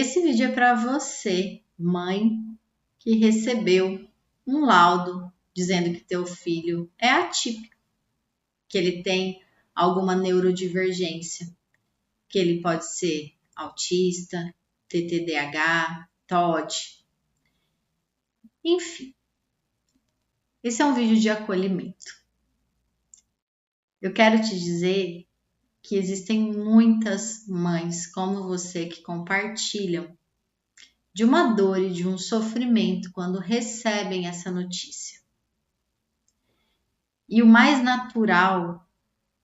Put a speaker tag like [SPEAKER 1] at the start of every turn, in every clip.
[SPEAKER 1] Esse vídeo é para você, mãe, que recebeu um laudo dizendo que teu filho é atípico, que ele tem alguma neurodivergência, que ele pode ser autista, TDAH, TOD, enfim. Esse é um vídeo de acolhimento. Eu quero te dizer que existem muitas mães como você que compartilham de uma dor e de um sofrimento quando recebem essa notícia. E o mais natural,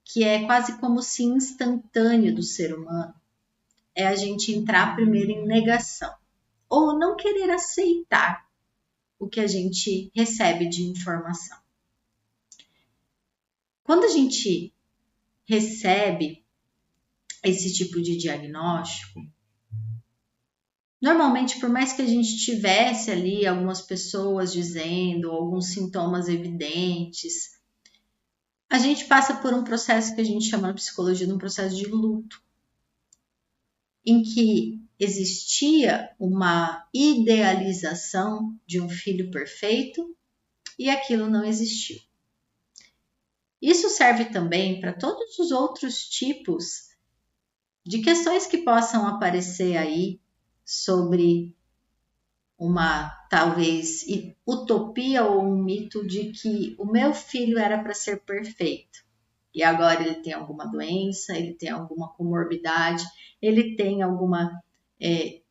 [SPEAKER 1] que é quase como se instantâneo do ser humano, é a gente entrar primeiro em negação ou não querer aceitar o que a gente recebe de informação. Quando a gente recebe esse tipo de diagnóstico, normalmente, por mais que a gente tivesse ali algumas pessoas dizendo, alguns sintomas evidentes, a gente passa por um processo que a gente chama na psicologia de um processo de luto, em que existia uma idealização de um filho perfeito e aquilo não existiu. Isso serve também para todos os outros tipos de questões que possam aparecer aí sobre uma, talvez, utopia ou um mito de que o meu filho era para ser perfeito. E agora ele tem alguma doença, ele tem alguma comorbidade, ele tem alguma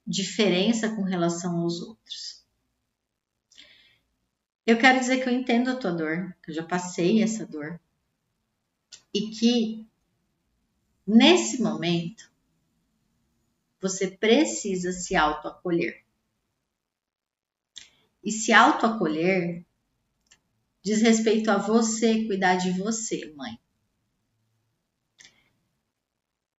[SPEAKER 1] diferença com relação aos outros. Eu quero dizer que eu entendo a tua dor, que eu já passei essa dor. E que, nesse momento, você precisa se autoacolher. E se autoacolher diz respeito a você, cuidar de você, mãe.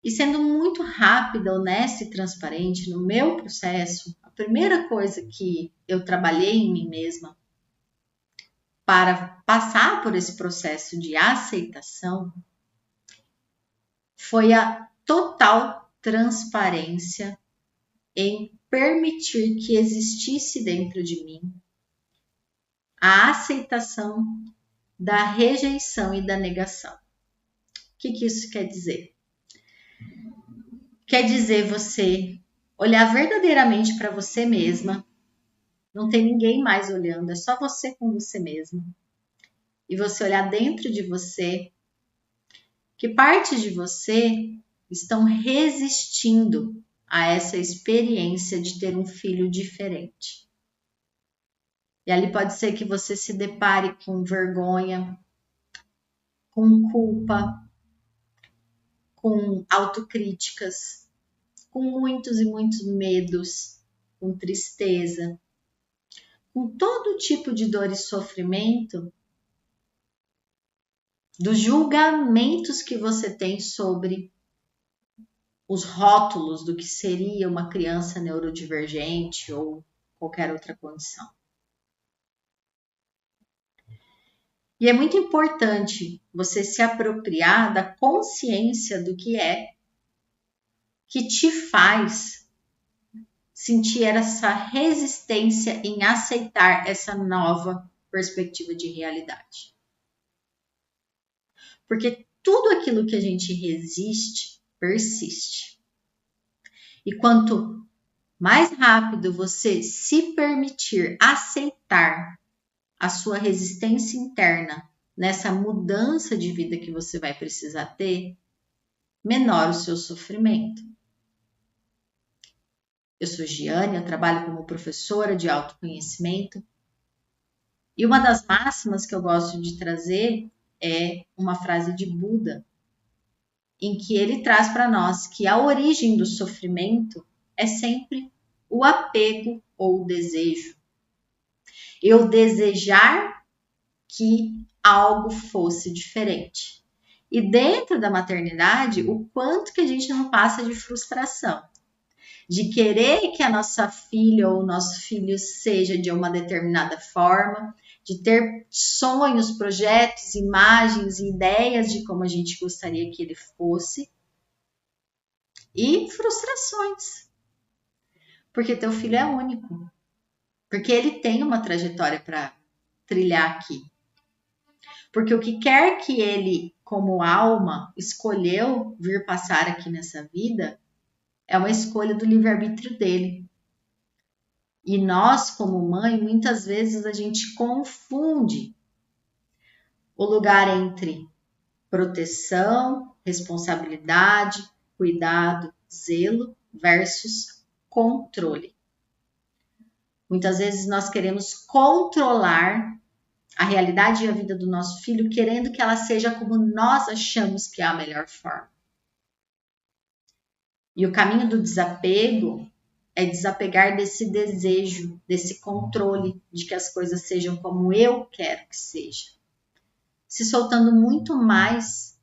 [SPEAKER 1] E sendo muito rápida, honesta e transparente no meu processo, a primeira coisa que eu trabalhei em mim mesma para passar por esse processo de aceitação foi a total transparência em permitir que existisse dentro de mim a aceitação da rejeição e da negação. O que isso quer dizer? Quer dizer você olhar verdadeiramente para você mesma, não tem ninguém mais olhando, é só você com você mesma. E você olhar dentro de você, que partes de você estão resistindo a essa experiência de ter um filho diferente. E ali pode ser que você se depare com vergonha, com culpa, com autocríticas, com muitos e muitos medos, com tristeza, com todo tipo de dor e sofrimento, dos julgamentos que você tem sobre os rótulos do que seria uma criança neurodivergente ou qualquer outra condição. E é muito importante você se apropriar da consciência do que é que te faz sentir essa resistência em aceitar essa nova perspectiva de realidade. Porque tudo aquilo que a gente resiste, persiste. E quanto mais rápido você se permitir aceitar a sua resistência interna nessa mudança de vida que você vai precisar ter, menor o seu sofrimento. Eu sou Giane, eu trabalho como professora de autoconhecimento e uma das máximas que eu gosto de trazer é uma frase de Buda, em que ele traz para nós que a origem do sofrimento é sempre o apego ou o desejo. Eu desejar que algo fosse diferente. E dentro da maternidade, o quanto que a gente não passa de frustração. De querer que a nossa filha ou o nosso filho seja de uma determinada forma, de ter sonhos, projetos, imagens e ideias de como a gente gostaria que ele fosse. E frustrações. Porque teu filho é único. Porque ele tem uma trajetória para trilhar aqui. Porque o que quer que ele, como alma, escolheu vir passar aqui nessa vida, é uma escolha do livre-arbítrio dele. E nós, como mãe, muitas vezes a gente confunde o lugar entre proteção, responsabilidade, cuidado, zelo versus controle. Muitas vezes nós queremos controlar a realidade e a vida do nosso filho, querendo que ela seja como nós achamos que é a melhor forma. E o caminho do desapego é desapegar desse desejo, desse controle de que as coisas sejam como eu quero que seja. Se soltando muito mais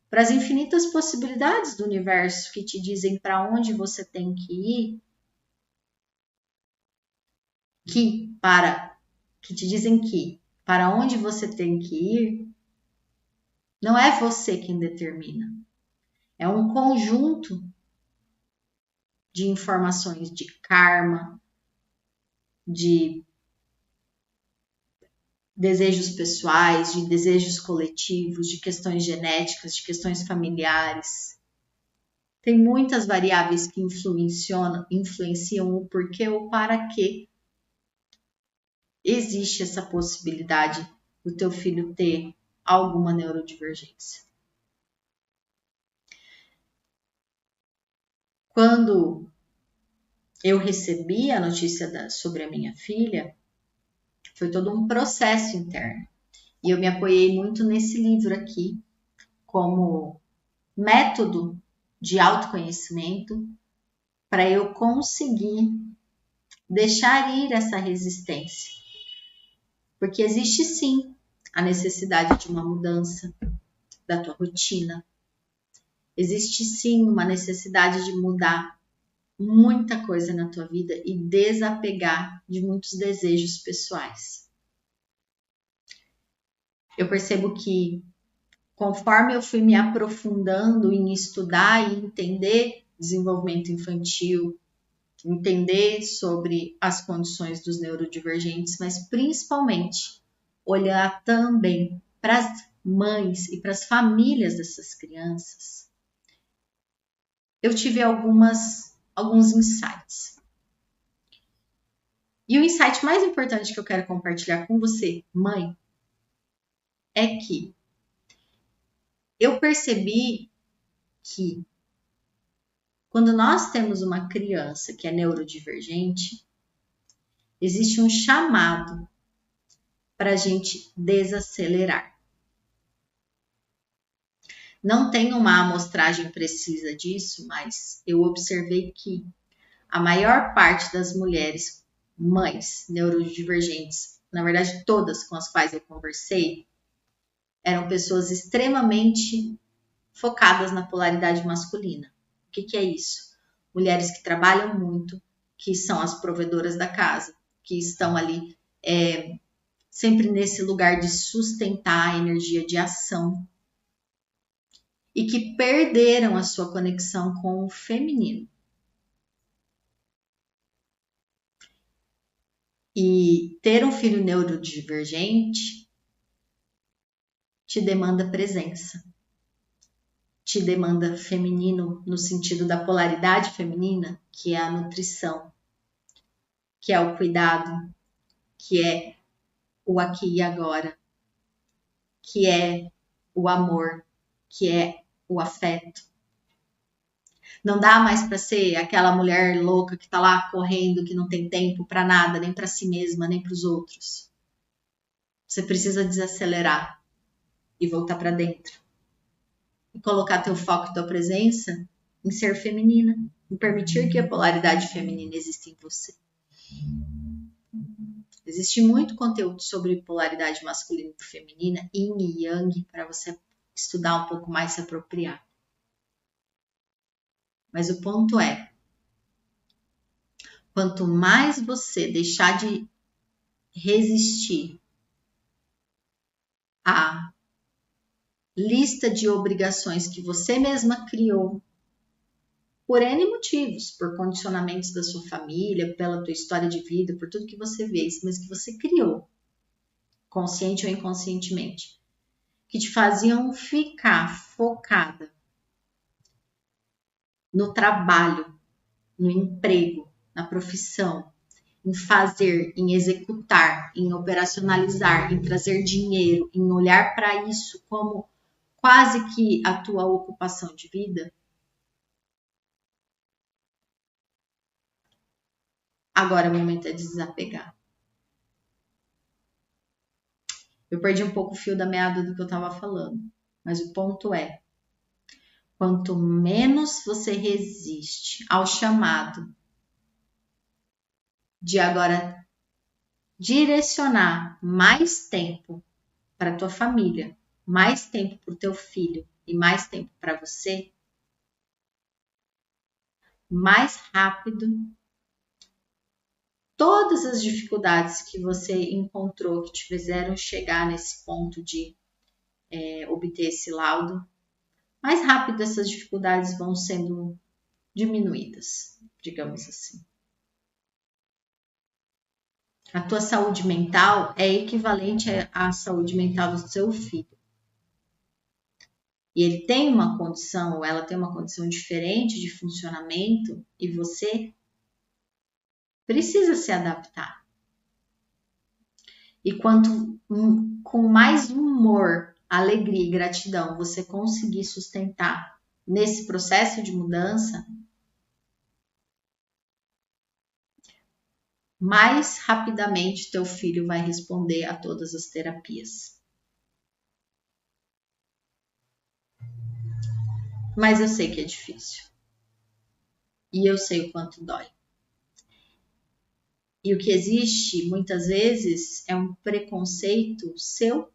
[SPEAKER 1] para as infinitas possibilidades do universo que te dizem para onde você tem que ir, que te dizem que para onde você tem que ir, não é você quem determina. É um conjunto de informações de karma, de desejos pessoais, de desejos coletivos, de questões genéticas, de questões familiares. Tem muitas variáveis que influenciam o porquê ou para que existe essa possibilidade do teu filho ter alguma neurodivergência. Quando eu recebi a notícia sobre a minha filha, foi todo um processo interno. E eu me apoiei muito nesse livro aqui, como método de autoconhecimento, para eu conseguir deixar ir essa resistência. Porque existe sim a necessidade de uma mudança da tua rotina. Existe sim uma necessidade de mudar muita coisa na tua vida e desapegar de muitos desejos pessoais. Eu percebo que conforme eu fui me aprofundando em estudar e entender desenvolvimento infantil, entender sobre as condições dos neurodivergentes, mas principalmente olhar também para as mães e para as famílias dessas crianças, eu tive alguns insights. E o insight mais importante que eu quero compartilhar com você, mãe, é que eu percebi que quando nós temos uma criança que é neurodivergente, existe um chamado para a gente desacelerar. Não tem uma amostragem precisa disso, mas eu observei que a maior parte das mulheres, mães neurodivergentes, na verdade todas com as quais eu conversei, eram pessoas extremamente focadas na polaridade masculina. O que é isso? Mulheres que trabalham muito, que são as provedoras da casa, que estão ali sempre nesse lugar de sustentar a energia de ação e que perderam a sua conexão com o feminino. E ter um filho neurodivergente te demanda presença, te demanda feminino no sentido da polaridade feminina, que é a nutrição, que é o cuidado, que é o aqui e agora, que é o amor, que é o afeto. Não dá mais para ser aquela mulher louca que tá lá correndo, que não tem tempo para nada, nem para si mesma, nem para os outros. Você precisa desacelerar e voltar para dentro. E colocar teu foco e tua presença em ser feminina, em permitir que a polaridade feminina exista em você. Existe muito conteúdo sobre polaridade masculina e feminina, yin e yang, para você estudar um pouco mais, se apropriar. Mas o ponto é, quanto mais você deixar de resistir à lista de obrigações que você mesma criou, por N motivos, por condicionamentos da sua família, pela tua história de vida, por tudo que você vê, mas que você criou, consciente ou inconscientemente, que te faziam ficar focada no trabalho, no emprego, na profissão, em fazer, em executar, em operacionalizar, em trazer dinheiro, em olhar para isso como quase que a tua ocupação de vida, agora o momento é de desapegar. Eu perdi um pouco o fio da meada do que eu estava falando, mas o ponto é, quanto menos você resiste ao chamado de agora direcionar mais tempo para tua família, mais tempo para o teu filho e mais tempo para você, mais rápido todas as dificuldades que você encontrou que te fizeram chegar nesse ponto de obter esse laudo, mais rápido essas dificuldades vão sendo diminuídas, digamos assim. A tua saúde mental é equivalente à saúde mental do seu filho. E ele tem uma condição, ou ela tem uma condição diferente de funcionamento, e você precisa se adaptar. E quanto com mais humor, alegria e gratidão você conseguir sustentar nesse processo de mudança, mais rapidamente teu filho vai responder a todas as terapias. Mas eu sei que é difícil. E eu sei o quanto dói. E o que existe, muitas vezes, é um preconceito seu.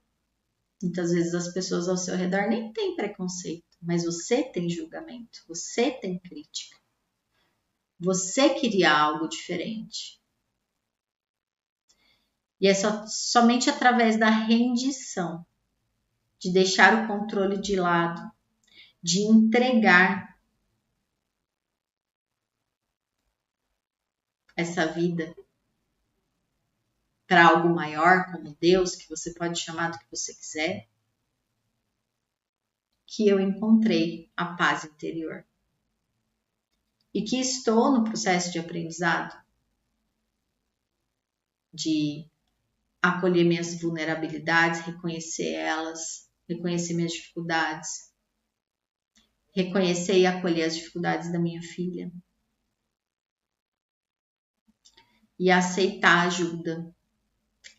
[SPEAKER 1] Muitas vezes as pessoas ao seu redor nem têm preconceito, mas você tem julgamento, você tem crítica. Você queria algo diferente. E é somente através da rendição, de deixar o controle de lado, de entregar essa vida para algo maior, como Deus, que você pode chamar do que você quiser, que eu encontrei a paz interior. E que estou no processo de aprendizado, de acolher minhas vulnerabilidades, reconhecer elas, reconhecer minhas dificuldades, reconhecer e acolher as dificuldades da minha filha. E aceitar ajuda.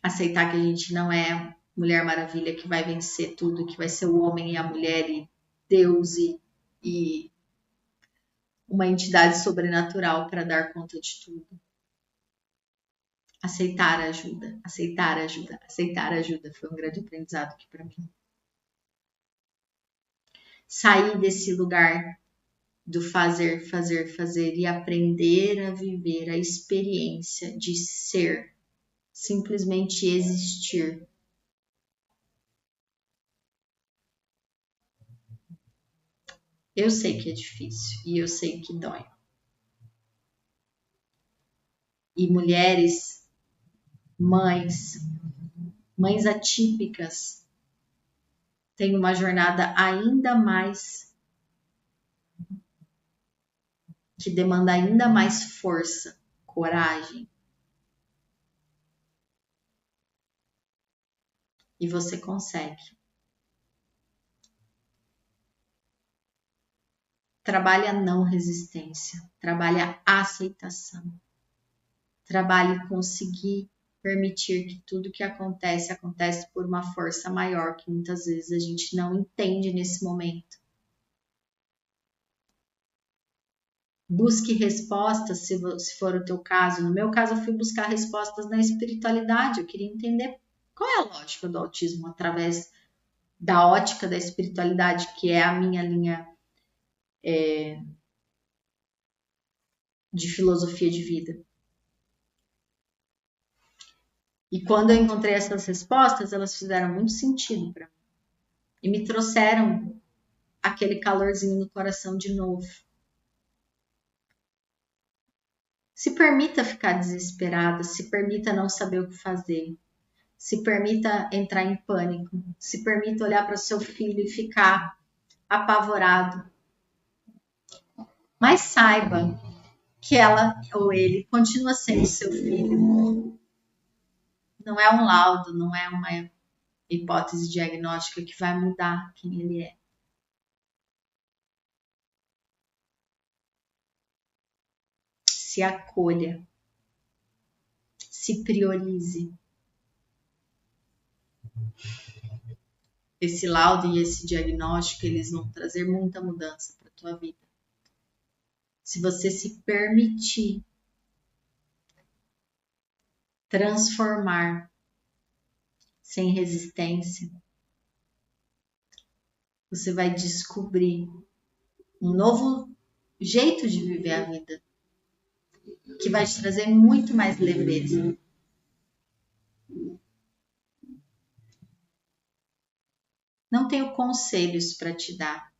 [SPEAKER 1] Aceitar que a gente não é Mulher Maravilha que vai vencer tudo, que vai ser o homem e a mulher e Deus e uma entidade sobrenatural para dar conta de tudo. Aceitar ajuda, aceitar ajuda, aceitar ajuda foi um grande aprendizado aqui para mim. Sair desse lugar do fazer, fazer, fazer e aprender a viver a experiência de ser, simplesmente existir. Eu sei que é difícil e eu sei que dói. E mulheres, mães atípicas têm uma jornada ainda mais que demanda ainda mais força, coragem. E você consegue. Trabalhe a não resistência, trabalhe a aceitação. Trabalhe conseguir permitir que tudo que acontece por uma força maior que muitas vezes a gente não entende nesse momento. Busque respostas, se for o teu caso. No meu caso, eu fui buscar respostas na espiritualidade. Eu queria entender qual é a lógica do autismo através da ótica da espiritualidade, que é a minha linha de filosofia de vida. E quando eu encontrei essas respostas, elas fizeram muito sentido para mim. E me trouxeram aquele calorzinho no coração de novo. Se permita ficar desesperada, se permita não saber o que fazer, se permita entrar em pânico, se permita olhar para o seu filho e ficar apavorado. Mas saiba que ela ou ele continua sendo seu filho. Não é um laudo, não é uma hipótese diagnóstica que vai mudar quem ele é. Se acolha, se priorize. Esse laudo e esse diagnóstico, eles vão trazer muita mudança para a tua vida. Se você se permitir transformar sem resistência, você vai descobrir um novo jeito de viver a vida, que vai te trazer muito mais leveza. Não tenho conselhos para te dar.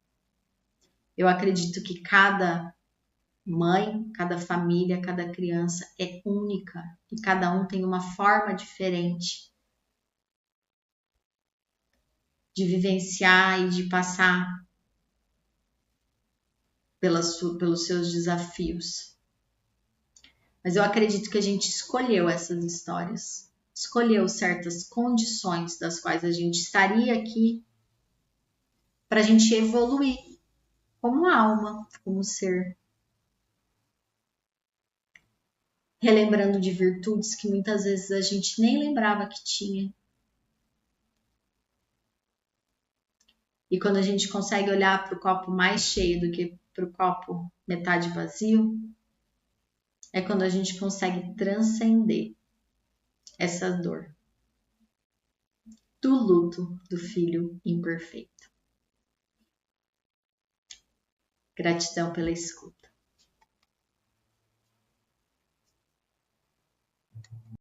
[SPEAKER 1] Eu acredito que cada mãe, cada família, cada criança é única e cada um tem uma forma diferente de vivenciar e de passar pelos seus desafios. Mas eu acredito que a gente escolheu essas histórias, escolheu certas condições das quais a gente estaria aqui para a gente evoluir como alma, como ser. Relembrando de virtudes que muitas vezes a gente nem lembrava que tinha. E quando a gente consegue olhar para o copo mais cheio do que para o copo metade vazio, é quando a gente consegue transcender essa dor do luto do filho imperfeito. Gratidão pela escuta.